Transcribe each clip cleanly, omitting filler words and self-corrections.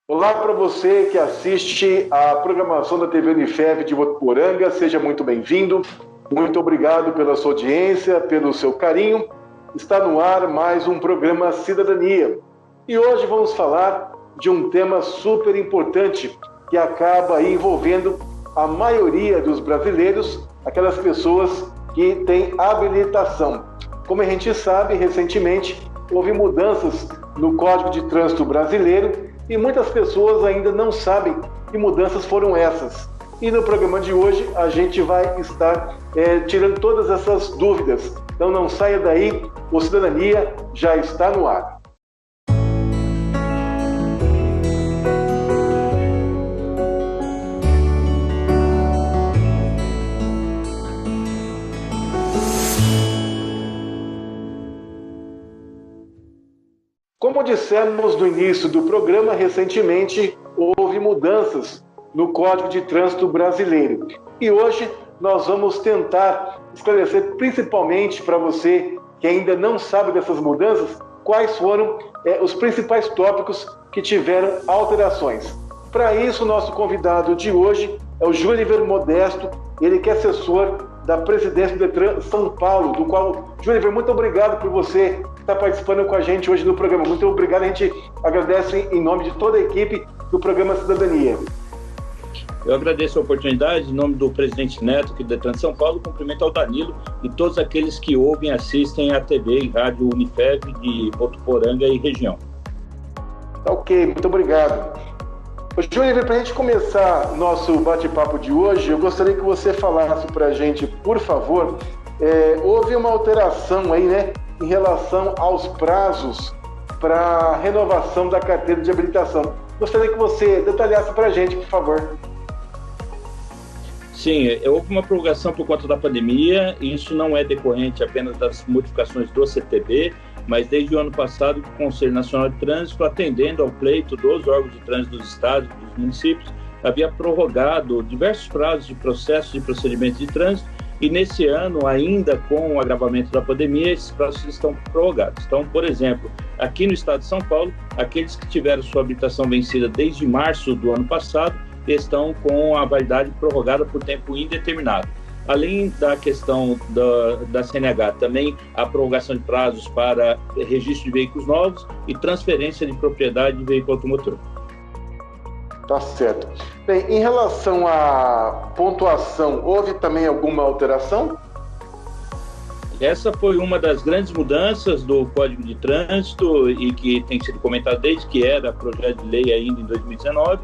Olá para você que assiste a programação da TV Unifev de Votuporanga, seja muito bem-vindo. Muito obrigado pela sua audiência, pelo seu carinho. Está no ar mais um programa Cidadania. E hoje vamos falar de um tema super importante que acaba envolvendo a maioria dos brasileiros, aquelas pessoas que têm habilitação. Como a gente sabe, recentemente houve mudanças no Código de Trânsito Brasileiro e muitas pessoas ainda não sabem que mudanças foram essas. E no programa de hoje a gente vai estar tirando todas essas dúvidas. Então não saia daí, o Cidadania já está no ar. Como dissemos no início do programa, recentemente houve mudanças no Código de Trânsito Brasileiro. E hoje nós vamos tentar esclarecer principalmente para você que ainda não sabe dessas mudanças, quais foram os principais tópicos que tiveram alterações. Para isso, nosso convidado de hoje é o Júnior Modesto, ele que é assessor da presidência do Detran São Paulo, do qual, Júnior, muito obrigado por você estar participando com a gente hoje no programa. Muito obrigado, a gente agradece em nome de toda a equipe do programa Cidadania. Eu agradeço a oportunidade, em nome do presidente Neto, aqui do Detran São Paulo, cumprimento ao Danilo e todos aqueles que ouvem e assistem a TV e rádio Unifev de Votuporanga e região. Tá ok, muito obrigado. Júnior, para a gente começar nosso bate-papo de hoje, eu gostaria que você falasse para a gente, por favor, houve uma alteração aí, né, em relação aos prazos para renovação da carteira de habilitação. Gostaria que você detalhasse para a gente, por favor. Sim, houve uma prorrogação por conta da pandemia, e isso não é decorrente apenas das modificações do CTB, mas desde o ano passado o Conselho Nacional de Trânsito, atendendo ao pleito dos órgãos de trânsito dos estados e dos municípios, havia prorrogado diversos prazos de processos e procedimentos de trânsito, e nesse ano, ainda com o agravamento da pandemia, esses prazos estão prorrogados. Então, por exemplo, aqui no estado de São Paulo, aqueles que tiveram sua habilitação vencida desde março do ano passado, estão com a validade prorrogada por tempo indeterminado. Além da questão da CNH, também a prorrogação de prazos para registro de veículos novos e transferência de propriedade de veículo automotor. Tá certo. Bem, em relação à pontuação, houve também alguma alteração? Essa foi uma das grandes mudanças do Código de Trânsito e que tem sido comentada desde que era projeto de lei ainda em 2019,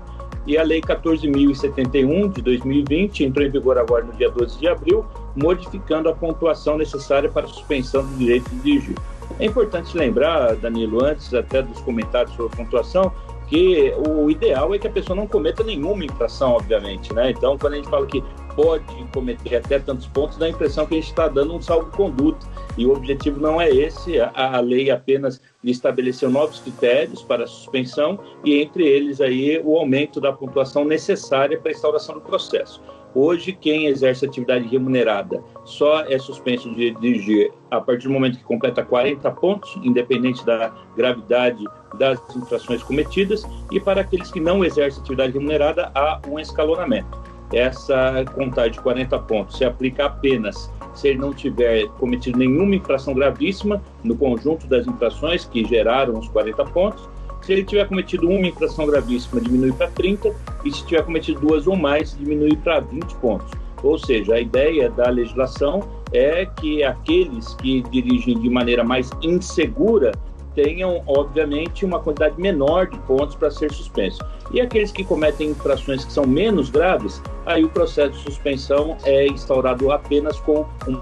e a Lei 14.071 de 2020 entrou em vigor agora no dia 12 de abril, modificando a pontuação necessária para a suspensão do direito de dirigir. É importante lembrar, Danilo, antes até dos comentários sobre a pontuação, que o ideal é que a pessoa não cometa nenhuma infração, obviamente, né? Então, quando a gente fala que pode cometer até tantos pontos, dá a impressão que a gente está dando um salvo-conduto, e o objetivo não é esse. A lei apenas estabeleceu novos critérios para a suspensão, e entre eles aí o aumento da pontuação necessária para a instauração do processo. Hoje, quem exerce atividade remunerada só é suspenso de dirigir a partir do momento que completa 40 pontos, independente da gravidade das infrações cometidas, e para aqueles que não exercem atividade remunerada, há um escalonamento. Essa contagem de 40 pontos se aplica apenas se ele não tiver cometido nenhuma infração gravíssima no conjunto das infrações que geraram os 40 pontos. Se ele tiver cometido uma infração gravíssima, diminui para 30, e se tiver cometido duas ou mais, diminui para 20 pontos. Ou seja, a ideia da legislação é que aqueles que dirigem de maneira mais insegura tenham, obviamente, uma quantidade menor de pontos para ser suspenso. E aqueles que cometem infrações que são menos graves, aí o processo de suspensão é instaurado apenas com um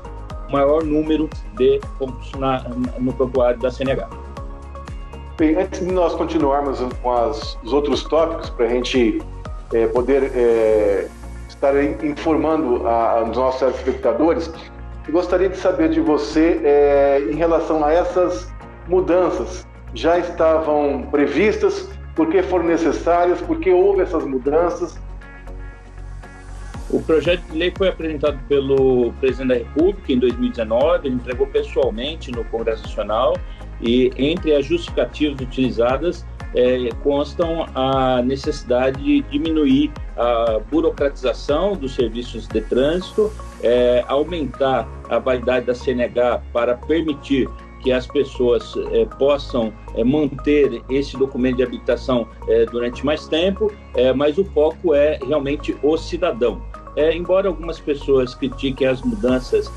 maior número de pontos no prontuário da CNH. Bem, antes de nós continuarmos com os outros tópicos, para a gente poder estar informando os nossos espectadores, eu gostaria de saber de você em relação a essas mudanças. Já estavam previstas? Por que foram necessárias? Por que houve essas mudanças? O projeto de lei foi apresentado pelo presidente da República em 2019, ele entregou pessoalmente no Congresso Nacional, e entre as justificativas utilizadas constam a necessidade de diminuir a burocratização dos serviços de trânsito, aumentar a validade da CNH para permitir que as pessoas possam manter esse documento de habilitação durante mais tempo, mas o foco é realmente o cidadão. Embora algumas pessoas critiquem as mudanças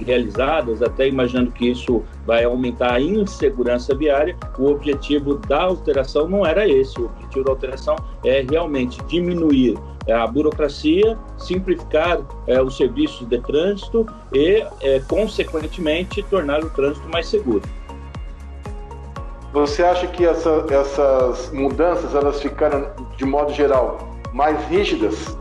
realizadas, até imaginando que isso vai aumentar a insegurança viária, o objetivo da alteração não era esse. O objetivo da alteração é realmente diminuir a burocracia, simplificar os serviços de trânsito e, consequentemente, tornar o trânsito mais seguro. Você acha que essas mudanças elas ficaram, de modo geral, mais rígidas?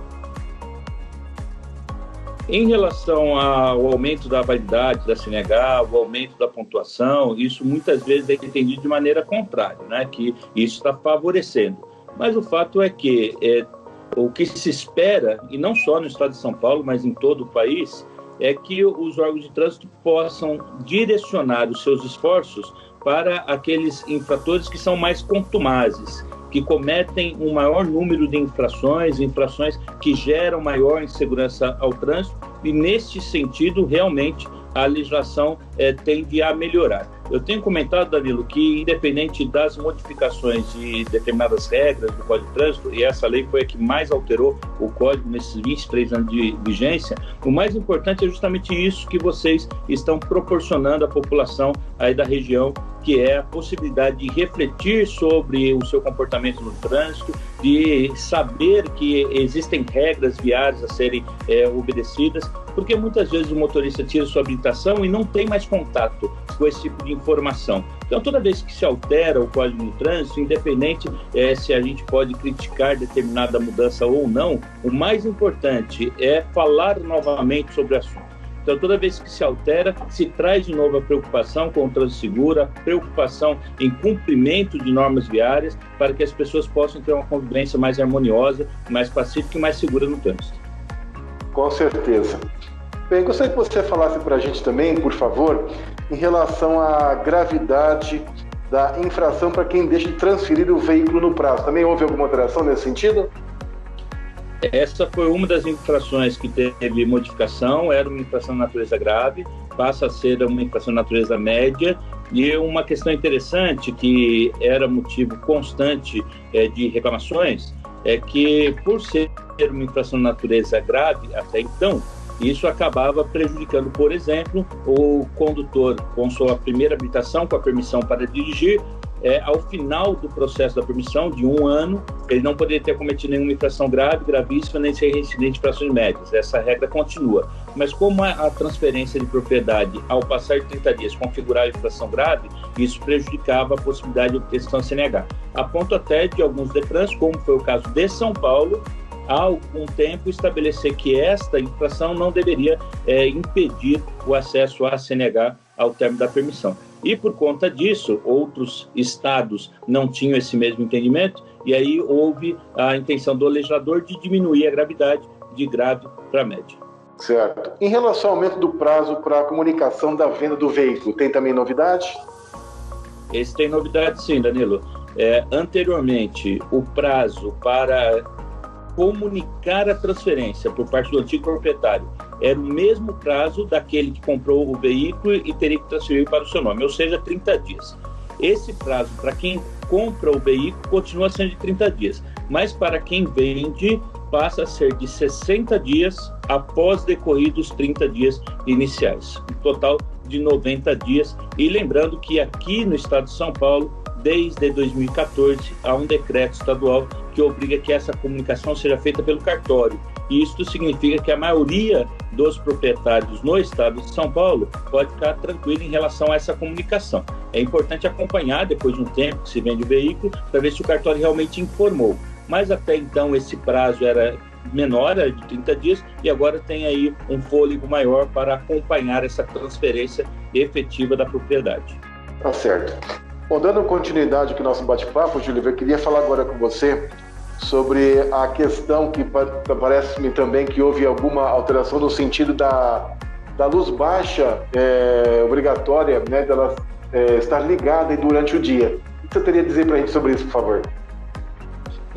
Em relação ao aumento da validade da CNH, o aumento da pontuação, isso muitas vezes é entendido de maneira contrária, né? Que isso está favorecendo. Mas o fato é que o que se espera, e não só no estado de São Paulo, mas em todo o país, é que os órgãos de trânsito possam direcionar os seus esforços para aqueles infratores que são mais contumazes, que cometem um maior número de infrações que geram maior insegurança ao trânsito, e neste sentido, realmente, a legislação tende a melhorar. Eu tenho comentado, Danilo, que independente das modificações de determinadas regras do Código de Trânsito, e essa lei foi a que mais alterou o Código nesses 23 anos de vigência, o mais importante é justamente isso que vocês estão proporcionando à população aí da região, que é a possibilidade de refletir sobre o seu comportamento no trânsito, de saber que existem regras viárias a serem obedecidas, porque muitas vezes o motorista tira sua habilitação e não tem mais contato com esse tipo de informação. Então, toda vez que se altera o Código de Trânsito, independente se a gente pode criticar determinada mudança ou não, o mais importante é falar novamente sobre o assunto. Então, toda vez que se altera, se traz de novo a preocupação com o trânsito seguro, a preocupação em cumprimento de normas viárias, para que as pessoas possam ter uma convivência mais harmoniosa, mais pacífica e mais segura no trânsito. Com certeza. Bem, gostaria que você falasse para a gente também, por favor, em relação à gravidade da infração para quem deixa de transferir o veículo no prazo. Também houve alguma alteração nesse sentido? Essa foi uma das infrações que teve modificação, era uma infração de natureza grave, passa a ser uma infração de natureza média, e uma questão interessante que era motivo constante de reclamações é que, por ser uma infração de natureza grave até então, isso acabava prejudicando, por exemplo, o condutor com sua primeira habilitação, com a permissão para dirigir. Ao final do processo da permissão, de 1 ano, ele não poderia ter cometido nenhuma infração grave, gravíssima, nem ser reincidente de infrações médias. Essa regra continua. Mas como a transferência de propriedade, ao passar de 30 dias, configurar a infração grave, isso prejudicava a possibilidade de obtenção CNH. A ponto até de alguns DETRANS, como foi o caso de São Paulo, há algum tempo estabelecer que esta infração não deveria impedir o acesso à CNH ao término da permissão. E por conta disso, outros estados não tinham esse mesmo entendimento, e aí houve a intenção do legislador de diminuir a gravidade de grave para média. Certo. Em relação ao aumento do prazo para a comunicação da venda do veículo, tem também novidade? Esse tem novidade sim, Danilo. Anteriormente, o prazo para comunicar a transferência por parte do antigo proprietário era o mesmo prazo daquele que comprou o veículo e teria que transferir para o seu nome, ou seja, 30 dias. Esse prazo para quem compra o veículo continua sendo de 30 dias, mas para quem vende passa a ser de 60 dias após decorridos 30 dias iniciais, um total de 90 dias. E lembrando que aqui no estado de São Paulo, desde 2014, há um decreto estadual que obriga que essa comunicação seja feita pelo cartório. E isso significa que a maioria dos proprietários no estado de São Paulo pode ficar tranquilo em relação a essa comunicação. É importante acompanhar, depois de um tempo que se vende o veículo, para ver se o cartório realmente informou. Mas até então esse prazo era menor, era de 30 dias, e agora tem aí um fôlego maior para acompanhar essa transferência efetiva da propriedade. Tá certo. Bom, dando continuidade aqui ao nosso bate-papo, Júlio, eu queria falar agora com você sobre a questão que parece-me também que houve alguma alteração no sentido da luz baixa obrigatória, né, dela estar ligada durante o dia. você teria a dizer para a gente sobre isso, por favor?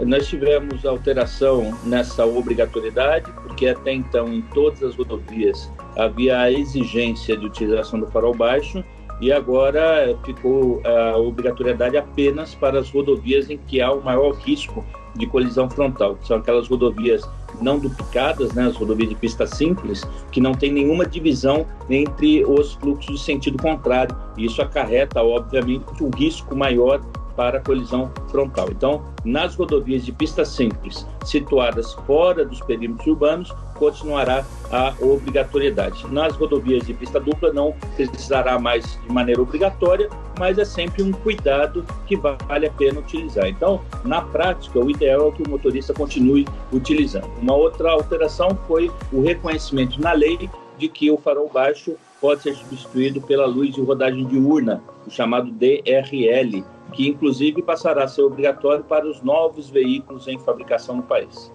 Nós tivemos alteração nessa obrigatoriedade, porque até então em todas as rodovias havia a exigência de utilização do farol baixo, e agora ficou a obrigatoriedade apenas para as rodovias em que há o maior risco de colisão frontal, que são aquelas rodovias não duplicadas, né, as rodovias de pista simples, que não tem nenhuma divisão entre os fluxos de sentido contrário, e isso acarreta, obviamente, um risco maior para a colisão frontal. Então, nas rodovias de pista simples, situadas fora dos perímetros urbanos, continuará a obrigatoriedade. Nas rodovias de pista dupla, não precisará mais de maneira obrigatória, mas é sempre um cuidado que vale a pena utilizar. Então, na prática, o ideal é que o motorista continue utilizando. Uma outra alteração foi o reconhecimento na lei de que o farol baixo pode ser substituído pela luz de rodagem diurna, o chamado DRL, que inclusive passará a ser obrigatório para os novos veículos em fabricação no país.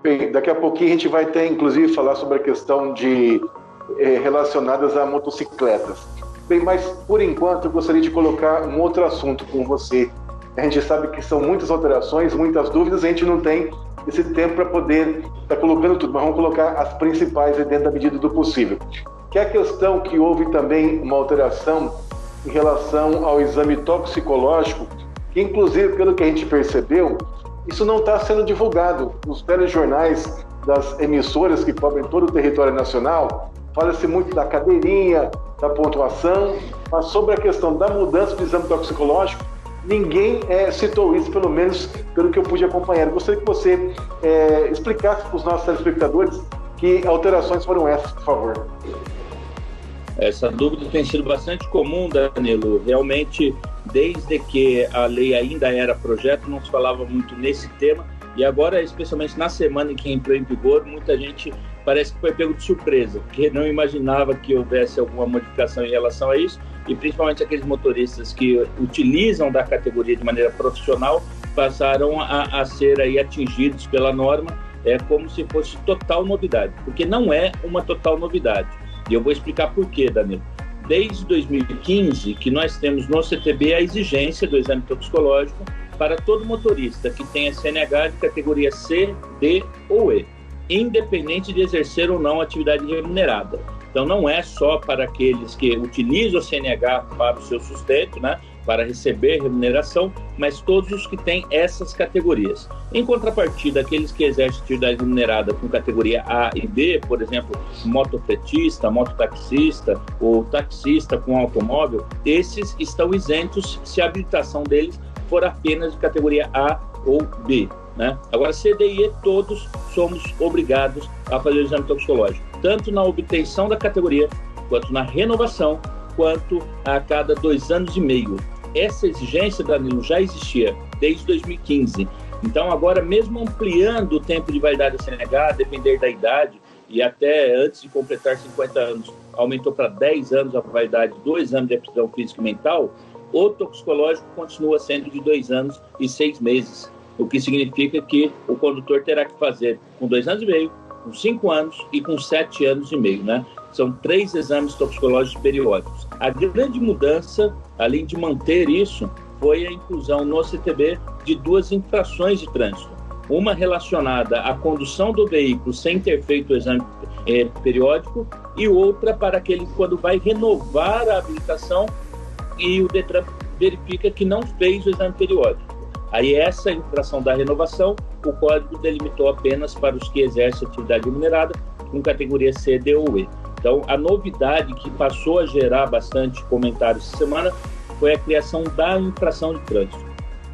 Bem, daqui a pouquinho a gente vai ter, inclusive, falar sobre a questão de relacionadas a motocicletas. Bem, mas por enquanto eu gostaria de colocar um outro assunto com você. A gente sabe que são muitas alterações, muitas dúvidas, a gente não tem esse tempo para poder estar colocando tudo, mas vamos colocar as principais dentro da medida do possível. Que é a questão que houve também uma alteração em relação ao exame toxicológico, que inclusive, pelo que a gente percebeu, isso não está sendo divulgado nos telejornais das emissoras que cobrem todo o território nacional. Fala-se muito da cadeirinha, da pontuação, mas sobre a questão da mudança do exame toxicológico, ninguém citou isso, pelo menos pelo que eu pude acompanhar. Eu gostaria que você explicasse para os nossos telespectadores que alterações foram essas, por favor. Essa dúvida tem sido bastante comum, Danilo. Realmente, desde que a lei ainda era projeto, não se falava muito nesse tema. E agora, especialmente na semana em que entrou em vigor, muita gente parece que foi pego de surpresa, porque não imaginava que houvesse alguma modificação em relação a isso. E principalmente aqueles motoristas que utilizam da categoria de maneira profissional passaram a ser aí atingidos pela norma, como se fosse total novidade, porque não é uma total novidade. E eu vou explicar por quê, Danilo. Desde 2015, que nós temos no CTB a exigência do exame toxicológico para todo motorista que tenha CNH de categoria C, D ou E, independente de exercer ou não atividade remunerada. Então, não é só para aqueles que utilizam o CNH para o seu sustento, né, para receber remuneração, mas todos os que têm essas categorias. Em contrapartida, aqueles que exercem atividade remunerada com categoria A e B, por exemplo, motofretista, mototaxista ou taxista com automóvel, esses estão isentos se a habilitação deles for apenas de categoria A ou B, né? Agora, C, D e E, todos somos obrigados a fazer o exame toxicológico, tanto na obtenção da categoria, quanto na renovação, quanto a cada 2 anos e meio. Essa exigência, Danilo, já existia desde 2015. Então, agora, mesmo ampliando o tempo de validade da CNH, a depender da idade, e até antes de completar 50 anos, aumentou para 10 anos a validade do exame de aptidão física e mental, o toxicológico continua sendo de 2 anos e 6 meses, o que significa que o condutor terá que fazer com 2 anos e meio, com 5 anos e com 7 anos e meio, né? São 3 exames toxicológicos periódicos. A grande mudança, além de manter isso, foi a inclusão no CTB de 2 infrações de trânsito. Uma relacionada à condução do veículo sem ter feito o exame periódico e outra para aquele que, quando vai renovar a habilitação e o DETRAN verifica que não fez o exame periódico. Aí essa infração da renovação, o código delimitou apenas para os que exercem atividade remunerada com categoria C, D ou E. Então, a novidade que passou a gerar bastante comentários essa semana foi a criação da infração de trânsito,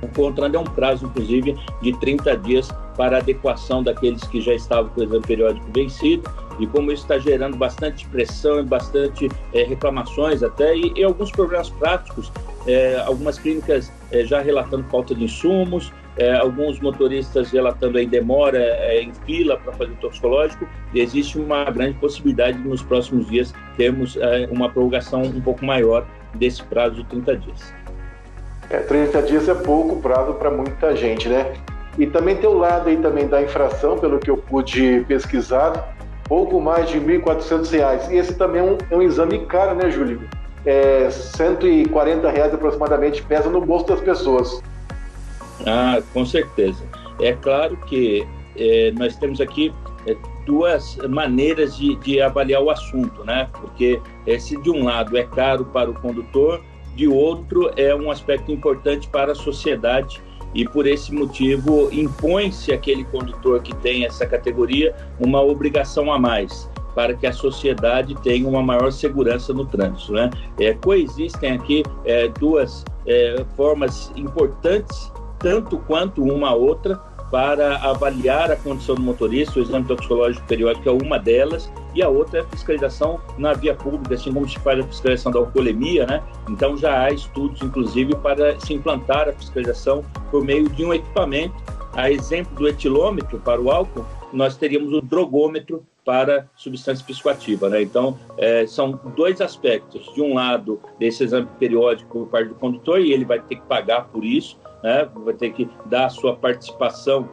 encontrando um prazo, inclusive, de 30 dias para adequação daqueles que já estavam com o exame periódico vencido, e como isso está gerando bastante pressão e bastante reclamações até, e alguns problemas práticos, algumas clínicas já relatando falta de insumos, alguns motoristas relatando aí demora em fila para fazer o toxicológico, e existe uma grande possibilidade de nos próximos dias termos uma prorrogação um pouco maior desse prazo de 30 dias. 30 dias é pouco prazo para muita gente, né? E também tem o lado aí também da infração, pelo que eu pude pesquisar, pouco mais de R$ 1.400. E esse também é um exame caro, né, Júlio? R$ 140 aproximadamente pesa no bolso das pessoas. Ah, com certeza. É claro que nós temos aqui duas maneiras de avaliar o assunto, né? Porque se de um lado é caro para o condutor, de outro é um aspecto importante para a sociedade, e por esse motivo impõe-se àquele condutor que tem essa categoria uma obrigação a mais, para que a sociedade tenha uma maior segurança no trânsito, né? Coexistem aqui duas formas importantes, tanto quanto uma a outra, para avaliar a condição do motorista. O exame toxicológico periódico é uma delas, e a outra é a fiscalização na via pública, assim como se faz a fiscalização da alcoolemia, né? Então já há estudos, inclusive, para se implantar a fiscalização por meio de um equipamento. A exemplo do etilômetro para o álcool, nós teríamos o drogômetro para substância psicoativa, né? Então, são dois aspectos. De um lado, desse exame periódico por parte do condutor, e ele vai ter que pagar por isso, né? Vai ter que dar a sua participação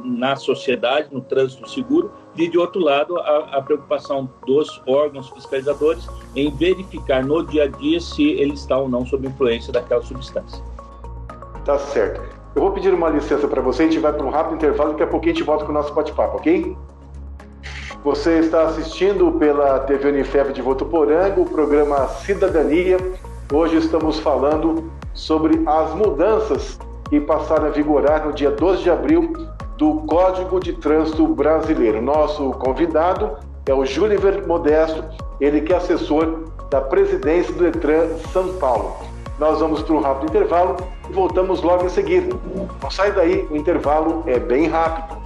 na sociedade, no trânsito seguro. E, de outro lado, a preocupação dos órgãos fiscalizadores em verificar no dia a dia se ele está ou não sob influência daquela substância. Tá certo. Eu vou pedir uma licença para você, a gente vai para um rápido intervalo, daqui a pouquinho a gente volta com o nosso bate-papo, ok? Você está assistindo pela TV Unifev de Votuporanga o programa Cidadania. Hoje estamos falando sobre as mudanças que passaram a vigorar no dia 12 de abril do Código de Trânsito Brasileiro. Nosso convidado é o Júliver Modesto, ele que é assessor da presidência do Detran São Paulo. Nós vamos para um rápido intervalo e voltamos logo em seguida. Não sai daí, o intervalo é bem rápido.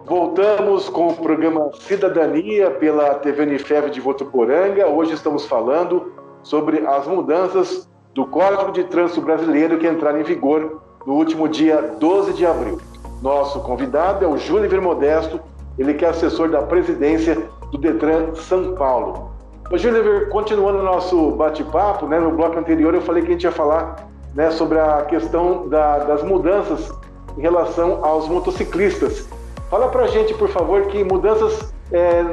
Voltamos com o programa Cidadania pela TV Unifev de Votuporanga. Hoje estamos falando sobre as mudanças do Código de Trânsito Brasileiro que entraram em vigor no último dia 12 de abril. Nosso convidado é o Júliver Modesto, ele que é assessor da presidência do Detran São Paulo. Ô Júliver, continuando o nosso bate-papo, né, no bloco anterior eu falei que a gente ia falar, né, sobre a questão das mudanças em relação aos motociclistas. Fala pra gente, por favor, que mudanças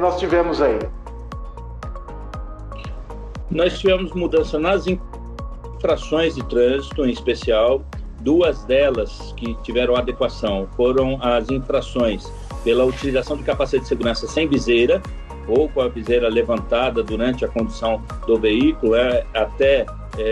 nós tivemos aí. Nós tivemos mudança nas infrações de trânsito, em especial. Duas delas que tiveram adequação foram as infrações pela utilização de capacete de segurança sem viseira ou com a viseira levantada durante a condução do veículo. Até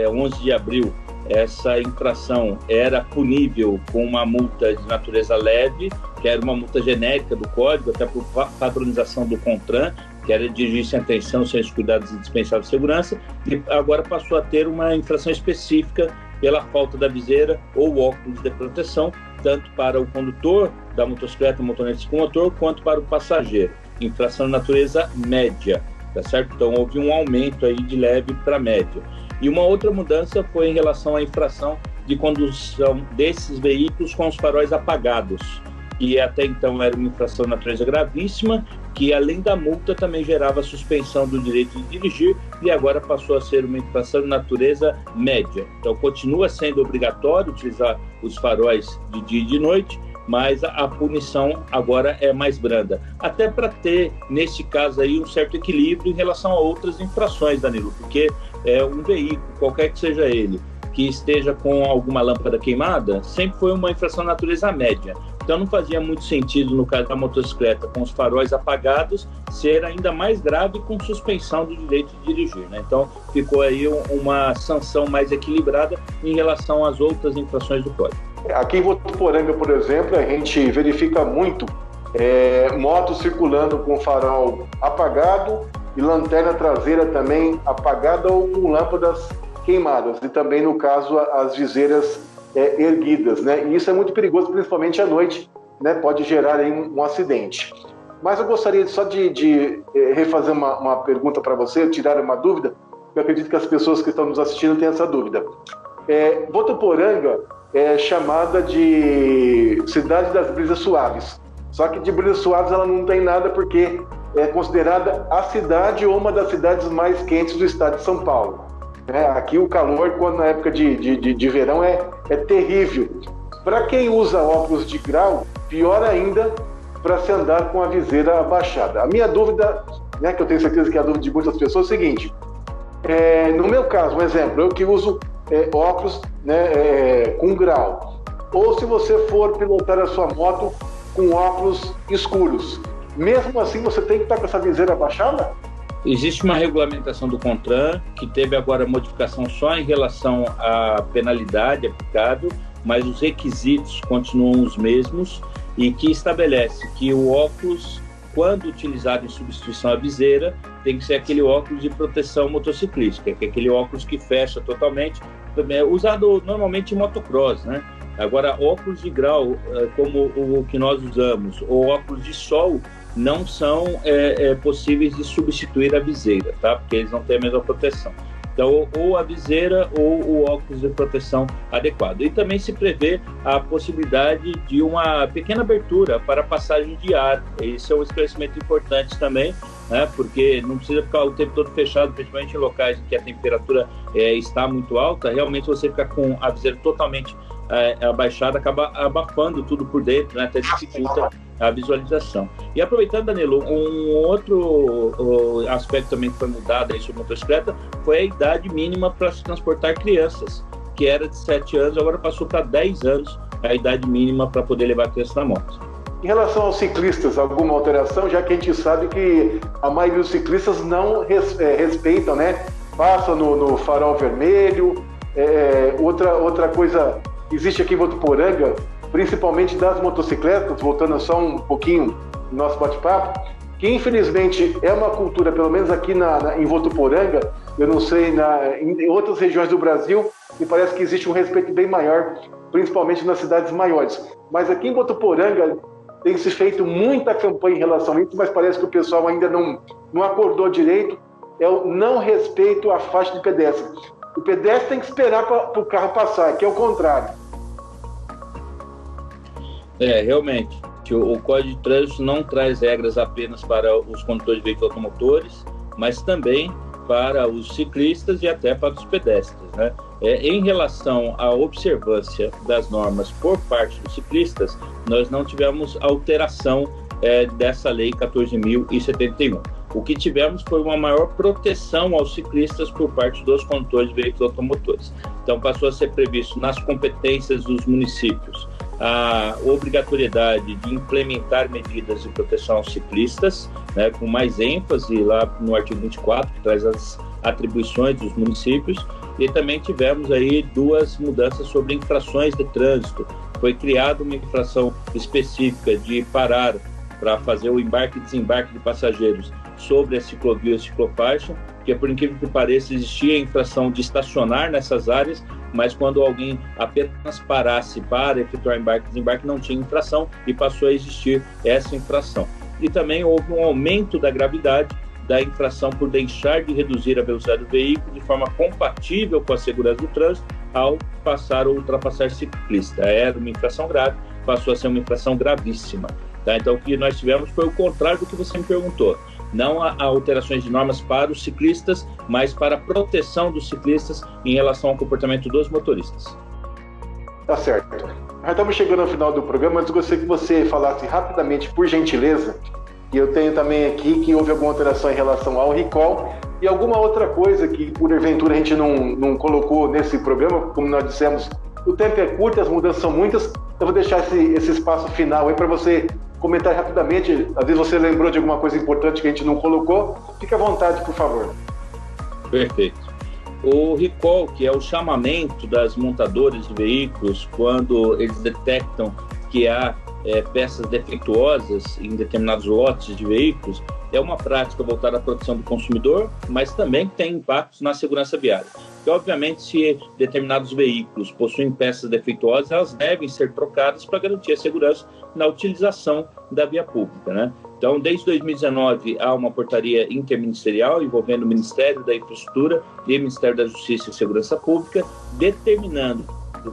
11 de abril, essa infração era punível com uma multa de natureza leve, que era uma multa genérica do Código, até por padronização do CONTRAN, que era dirigir sem atenção, sem os cuidados indispensáveis de segurança, e agora passou a ter uma infração específica pela falta da viseira ou óculos de proteção, tanto para o condutor da motocicleta, motorista com motor, quanto para o passageiro. Infração de natureza média, tá certo? Então houve um aumento aí de leve para média. E uma outra mudança foi em relação à infração de condução desses veículos com os faróis apagados, que até então era uma infração de natureza gravíssima, que além da multa também gerava suspensão do direito de dirigir, e agora passou a ser uma infração de natureza média. Então continua sendo obrigatório utilizar os faróis de dia e de noite, mas a punição agora é mais branda. Até para ter, nesse caso aí, um certo equilíbrio em relação a outras infrações, Danilo, porque um veículo, qualquer que seja ele, que esteja com alguma lâmpada queimada, sempre foi uma infração de natureza média. Então não fazia muito sentido, no caso da motocicleta, com os faróis apagados, ser ainda mais grave com suspensão do direito de dirigir, né? Então ficou aí uma sanção mais equilibrada em relação às outras infrações do Código. Aqui em Votuporanga, por exemplo, a gente verifica muito motos circulando com farol apagado e lanterna traseira também apagada ou com lâmpadas queimadas, e também, no caso, as viseiras erguidas, né? E isso é muito perigoso, principalmente à noite, né? Pode gerar aí um acidente. Mas eu gostaria só de refazer uma pergunta para você, tirar uma dúvida, eu acredito que as pessoas que estão nos assistindo têm essa dúvida. Votuporanga é chamada de cidade das brisas suaves, só que de brisas suaves ela não tem nada, porque é considerada a cidade ou uma das cidades mais quentes do estado de São Paulo. Aqui o calor, quando na época de verão, é terrível. Para quem usa óculos de grau, pior ainda para se andar com a viseira abaixada. A minha dúvida, né, que eu tenho certeza que é a dúvida de muitas pessoas, é o seguinte: no meu caso, um exemplo, eu que uso óculos, né, com grau, ou se você for pilotar a sua moto com óculos escuros, mesmo assim você tem que estar com essa viseira abaixada? Existe uma regulamentação do CONTRAN que teve agora modificação só em relação à penalidade aplicada, mas os requisitos continuam os mesmos e que estabelece que o óculos, quando utilizado em substituição à viseira, tem que ser aquele óculos de proteção motociclística, que é aquele óculos que fecha totalmente, usado normalmente em motocross, né? Agora, óculos de grau, como o que nós usamos, ou óculos de sol, não são possíveis de substituir a viseira, tá? Porque eles não têm a mesma proteção. Então, ou a viseira ou o óculos de proteção adequado. E também se prevê a possibilidade de uma pequena abertura para passagem de ar. Esse é um esclarecimento importante também, né? Porque não precisa ficar o tempo todo fechado, principalmente em locais em que a temperatura está muito alta. Realmente, você ficar com a viseira totalmente abaixada, acaba abafando tudo por dentro, né? Até dificulta a visualização. E aproveitando, Danilo, um outro aspecto também que foi mudado aí sobre motocicleta foi a idade mínima para se transportar crianças, que era de 7 anos, agora passou para 10 anos a idade mínima para poder levar a criança na moto. Em relação aos ciclistas, alguma alteração, já que a gente sabe que a maioria dos ciclistas não respeitam, né? Passam no farol vermelho. Outra coisa que existe aqui em Votuporanga, principalmente das motocicletas, voltando só um pouquinho no nosso bate-papo, que infelizmente é uma cultura, pelo menos aqui em Votuporanga, eu não sei, em outras regiões do Brasil, me parece que existe um respeito bem maior, principalmente nas cidades maiores. Mas aqui em Votuporanga tem se feito muita campanha em relação a isso, mas parece que o pessoal ainda não acordou direito, é o não respeito à faixa de pedestre. O pedestre tem que esperar para o carro passar, que é o contrário. Realmente, o Código de Trânsito não traz regras apenas para os condutores de veículos automotores, mas também para os ciclistas e até para os pedestres, né? Em relação à observância das normas por parte dos ciclistas, nós não tivemos alteração dessa lei 14.071. O que tivemos foi uma maior proteção aos ciclistas por parte dos condutores de veículos automotores. Então, passou a ser previsto nas competências dos municípios a obrigatoriedade de implementar medidas de proteção aos ciclistas, né, com mais ênfase lá no artigo 24, que traz as atribuições dos municípios, e também tivemos aí 2 mudanças sobre infrações de trânsito. Foi criada uma infração específica de parar para fazer o embarque e desembarque de passageiros sobre a ciclovia e ciclofaixa, que por incrível que pareça existia a infração de estacionar nessas áreas, mas quando alguém apenas parasse para efetuar embarque e desembarque não tinha infração e passou a existir essa infração. E também houve um aumento da gravidade da infração por deixar de reduzir a velocidade do veículo de forma compatível com a segurança do trânsito ao passar ou ultrapassar ciclista. Era uma infração grave, passou a ser uma infração gravíssima. Tá? Então o que nós tivemos foi o contrário do que você me perguntou. Não há alterações de normas para os ciclistas, mas para a proteção dos ciclistas em relação ao comportamento dos motoristas. Tá certo. Já estamos chegando ao final do programa, mas eu gostaria que você falasse rapidamente, por gentileza, e eu tenho também aqui que houve alguma alteração em relação ao recall e alguma outra coisa que, porventura, a gente não colocou nesse programa, como nós dissemos, o tempo é curto, as mudanças são muitas, eu vou deixar esse espaço final aí para você comentar rapidamente. Às vezes você lembrou de alguma coisa importante que a gente não colocou, fique à vontade, por favor. Perfeito. O recall, que é o chamamento das montadoras de veículos quando eles detectam que há peças defeituosas em determinados lotes de veículos, é uma prática voltada à proteção do consumidor, mas também tem impactos na segurança viária. Porque, obviamente, se determinados veículos possuem peças defeituosas, elas devem ser trocadas para garantir a segurança na utilização da via pública, né? Então, desde 2019, há uma portaria interministerial envolvendo o Ministério da Infraestrutura e o Ministério da Justiça e Segurança Pública, determinando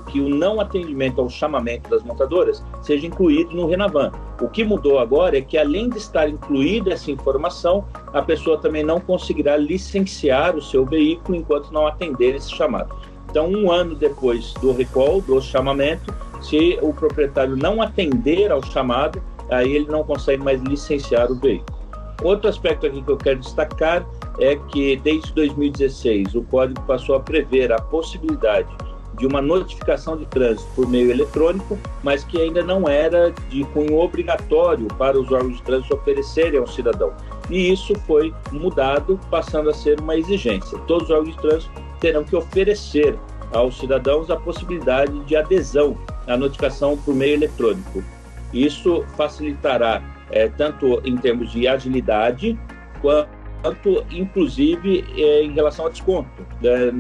que o não atendimento ao chamamento das montadoras seja incluído no Renavan. O que mudou agora é que, além de estar incluída essa informação, a pessoa também não conseguirá licenciar o seu veículo enquanto não atender esse chamado. Então, 1 ano depois do recall, do chamamento, Se o proprietário não atender ao chamado, aí ele não consegue mais licenciar o veículo. Outro aspecto aqui que eu quero destacar é que desde 2016 o Código passou a prever a possibilidade de uma notificação de trânsito por meio eletrônico, mas que ainda não era de cunho obrigatório para os órgãos de trânsito oferecerem ao cidadão. E isso foi mudado, passando a ser uma exigência. Todos os órgãos de trânsito terão que oferecer aos cidadãos a possibilidade de adesão à notificação por meio eletrônico. Isso facilitará tanto em termos de agilidade, quanto inclusive em relação ao desconto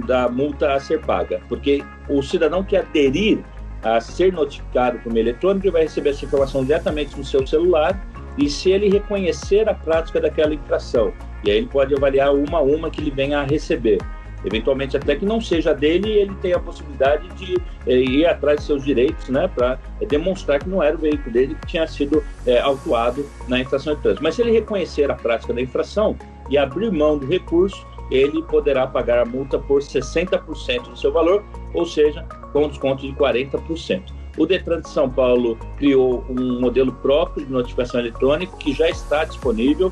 da multa a ser paga, porque o cidadão que aderir a ser notificado por meio eletrônico vai receber essa informação diretamente no seu celular, e se ele reconhecer a prática daquela infração, e aí ele pode avaliar uma a uma que ele venha a receber. Eventualmente, até que não seja dele, ele tem a possibilidade de ir atrás de seus direitos, né, para demonstrar que não era o veículo dele que tinha sido autuado na infração de trânsito. Mas se ele reconhecer a prática da infração e abrir mão do recurso, ele poderá pagar a multa por 60% do seu valor, ou seja, com desconto de 40%. O Detran de São Paulo criou um modelo próprio de notificação eletrônica que já está disponível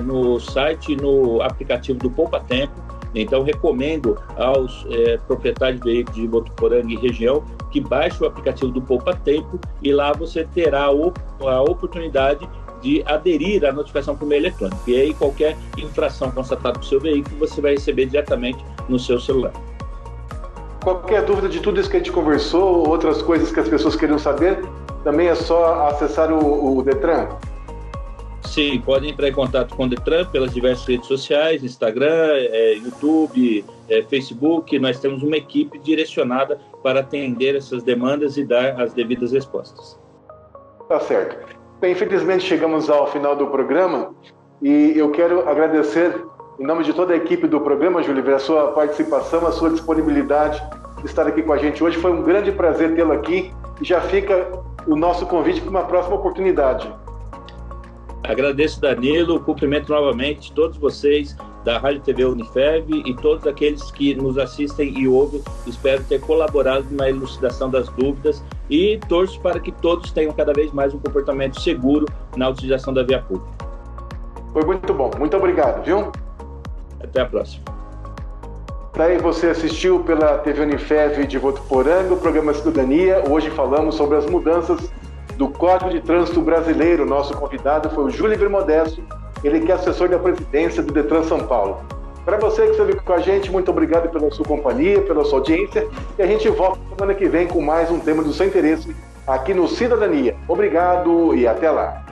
no site e no aplicativo do Poupa Tempo. Então, recomendo aos proprietários de veículos de Votuporanga e região que baixem o aplicativo do Poupa Tempo, e lá você terá a oportunidade de aderir à notificação por meio eletrônico. E aí, qualquer infração constatada no seu veículo, você vai receber diretamente no seu celular. Qualquer dúvida de tudo isso que a gente conversou, outras coisas que as pessoas queriam saber, também é só acessar o Detran? Sim, podem entrar em contato com o Detran pelas diversas redes sociais, Instagram, YouTube, Facebook. Nós temos uma equipe direcionada para atender essas demandas e dar as devidas respostas. Tá certo. Bem, infelizmente chegamos ao final do programa e eu quero agradecer, em nome de toda a equipe do programa, Júlio, a sua participação, a sua disponibilidade de estar aqui com a gente hoje. Foi um grande prazer tê-lo aqui e já fica o nosso convite para uma próxima oportunidade. Agradeço, Danilo, cumprimento novamente todos vocês da Rádio TV Unifev e todos aqueles que nos assistem e ouvem. Espero ter colaborado na elucidação das dúvidas e torço para que todos tenham cada vez mais um comportamento seguro na utilização da via pública. Foi muito bom. Muito obrigado, viu? Até a próxima. Daí você assistiu pela TV Unifev de Votuporanga, o programa Cidadania. Hoje falamos sobre as mudanças do Código de Trânsito Brasileiro. Nosso convidado foi o Júlio Modesto, ele que é assessor da presidência do Detran São Paulo. Para você que esteve com a gente, muito obrigado pela sua companhia, pela sua audiência, e a gente volta semana que vem com mais um tema do seu interesse aqui no Cidadania. Obrigado e até lá.